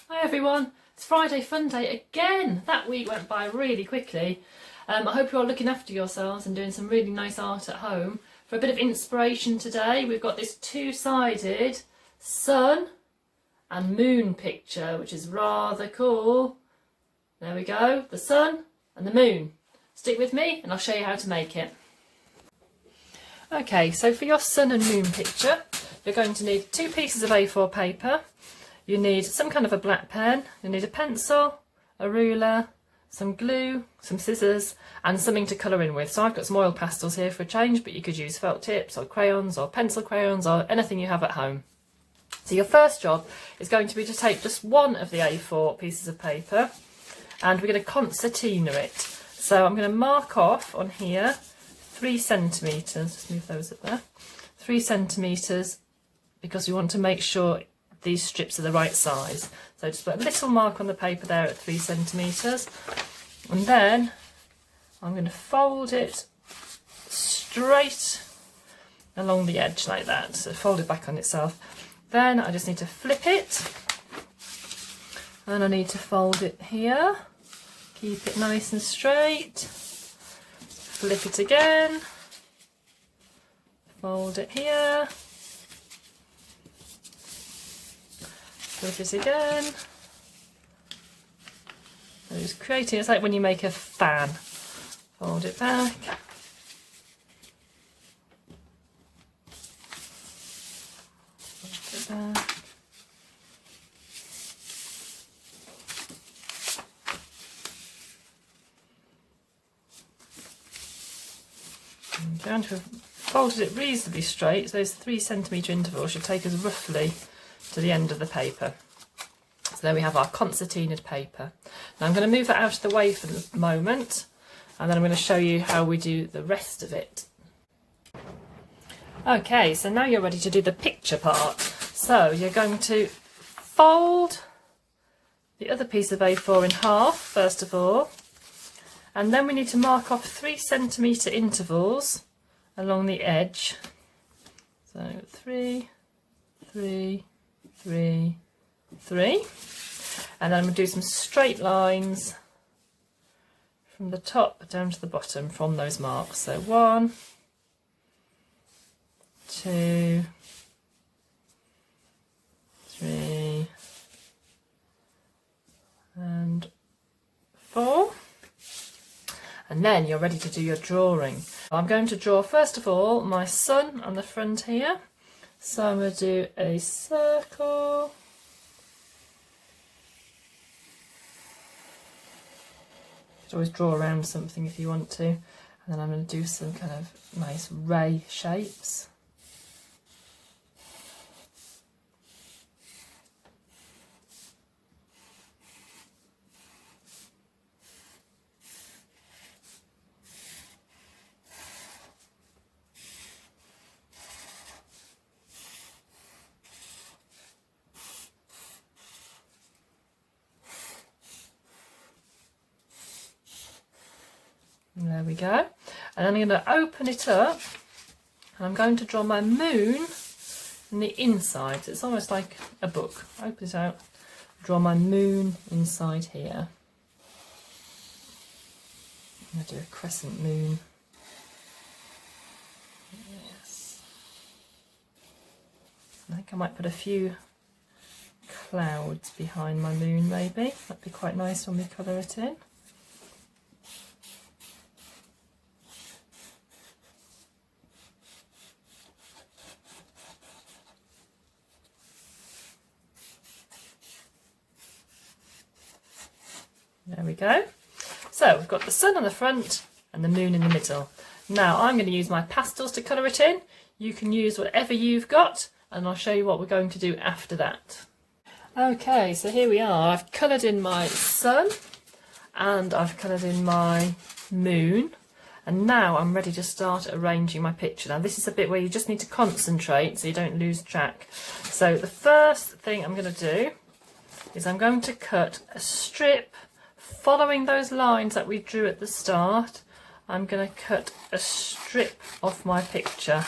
Hi everyone, it's Friday Funday again. That week went by really quickly. I hope you're all looking after yourselves and doing some really nice art at home. For a bit of inspiration today, we've got this two-sided sun and moon picture, which is rather cool. There we go, the sun and the moon. Stick with me and I'll show you how to make it. Okay, so for your sun and moon picture, you're going to need 2 pieces of A4 paper. You need some kind of a black pen, you need a pencil, a ruler, some glue, some scissors and something to colour in with. So I've got some oil pastels here for a change, but you could use felt tips or crayons or pencil crayons or anything you have at home. So your first job is going to be to take just one of the A4 pieces of paper and we're going to concertina it. So I'm going to mark off on here 3 centimetres, just move those up there, 3 centimetres, because we want to make sure these strips are the right size. So just put a little mark on the paper there at 3 centimetres, and then I'm going to fold it straight along the edge like that, so fold it back on itself. Then I just need to flip it, and I need to fold it here, keep it nice and straight, flip it again, fold it here, flip it again. So just creating, it's like when you make a fan. Fold it back. Fold it back. I'm going to have folded it reasonably straight, so those 3 centimetre intervals should take us roughly to the end of the paper. So there we have our concertinaed paper. Now I'm going to move that out of the way for the moment, and then I'm going to show you how we do the rest of it. Okay, so now you're ready to do the picture part. So you're going to fold the other piece of A4 in half first of all, and then we need to mark off 3 centimetre intervals along the edge. So 3, 3, 3, 3, and then I'm going to do some straight lines from the top down to the bottom from those marks. So 1, 2, 3 and 4, and then you're ready to do your drawing. I'm going to draw first of all my sun on the front here. So I'm going to do a circle, you could always draw around something if you want to, and then I'm going to do some kind of nice ray shapes. There we go, and then I'm going to open it up and I'm going to draw my moon in the inside. So it's almost like a book. Open it out, draw my moon inside here. I'm going to do a crescent moon. Yes. I think I might put a few clouds behind my moon maybe. That'd be quite nice when we colour it in. There we go. So we've got the sun on the front and the moon in the middle. Now I'm going to use my pastels to colour it in. You can use whatever you've got and I'll show you what we're going to do after that. Okay, so here we are. I've coloured in my sun and I've coloured in my moon, and now I'm ready to start arranging my picture. Now this is a bit where you just need to concentrate so you don't lose track. So the first thing I'm going to do is I'm going to cut a strip following those lines that we drew at the start. I'm going to cut a strip off my picture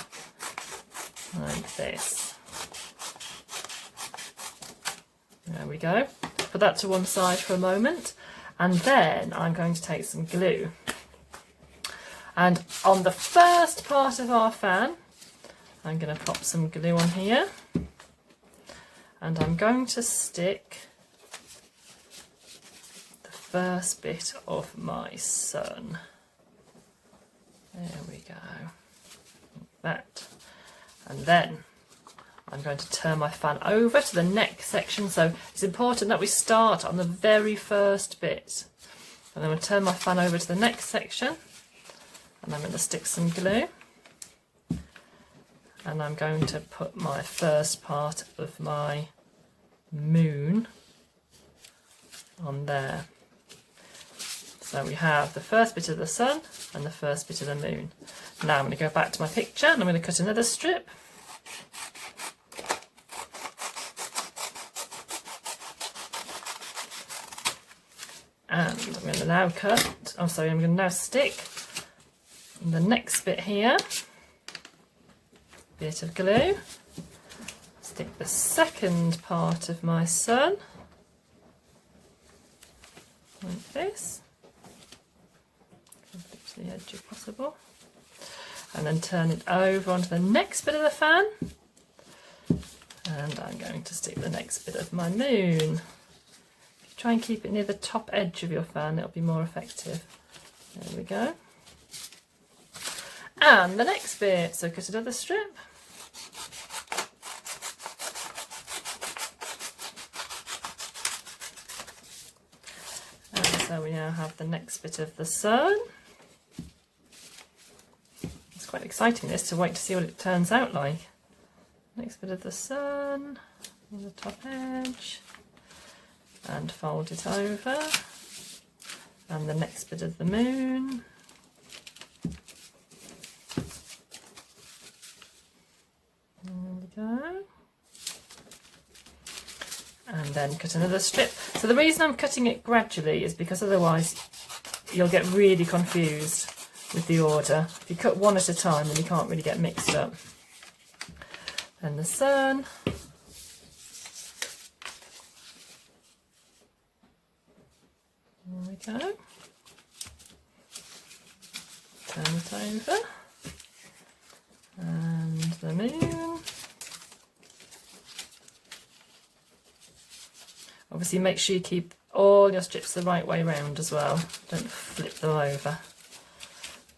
like this. There we go. put that to one side for a moment, and then I'm going to take some glue. And on the first part of our fan, I'm going to pop some glue on here, and I'm going to stick the first bit of my sun. There we go, like that. And then I'm going to turn my fan over to the next section, so it's important that we start on the very first bit. And then we'll turn my fan over to the next section, and I'm going to stick some glue. And I'm going to put my first part of my moon on there. So we have the first bit of the sun and the first bit of the moon. Now I'm going to go back to my picture and I'm going to cut another strip. And I'm going to now cut, I'm going to now stick the next bit here. Bit of glue. Stick the second part of my sun like this. To the edge if possible, and then turn it over onto the next bit of the fan, and I'm going to stick the next bit of my moon. If you try and keep it near the top edge of your fan, it'll be more effective. There we go. And the next bit, so cut another strip. And so we now have the next bit of the sun. Quite exciting this, to wait to see what it turns out like. Next bit of the sun on the top edge, and fold it over, and the next bit of the moon, there we go, and then cut another strip. So the reason I'm cutting it gradually is because otherwise you'll get really confused with the order. If you cut one at a time, then you can't really get mixed up. Then the sun. There we go. Turn it over. And the moon. Obviously make sure you keep all your strips the right way round as well. Don't flip them over.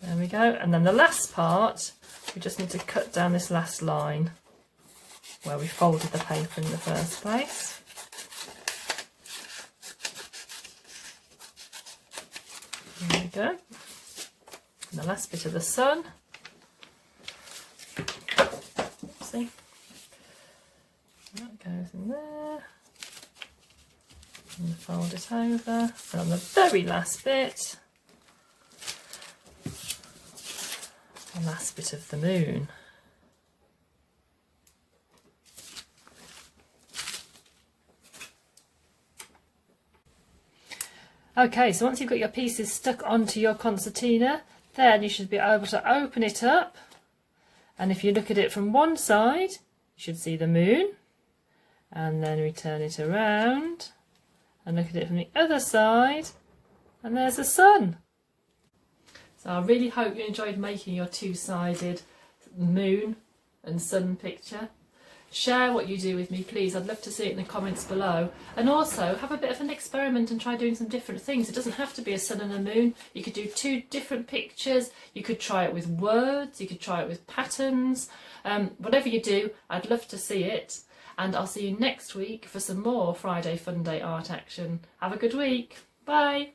There we go, and then the last part, we just need to cut down this last line where we folded the paper in the first place. There we go. And the last bit of the sun. See? That goes in there. And fold it over. And on the very last bit, the last bit of the moon. Okay, so once you've got your pieces stuck onto your concertina, then you should be able to open it up, and if you look at it from one side, you should see the moon, and then we turn it around and look at it from the other side, and there's the sun. So I really hope you enjoyed making your two-sided moon and sun picture. Share what you do with me, please. I'd love to see it in the comments below. And also have a bit of an experiment and try doing some different things. It doesn't have to be a sun and a moon. You could do two different pictures. You could try it with words. You could try it with patterns. Whatever you do, I'd love to see it. And I'll see you next week for some more Friday Funday art action. Have a good week. Bye.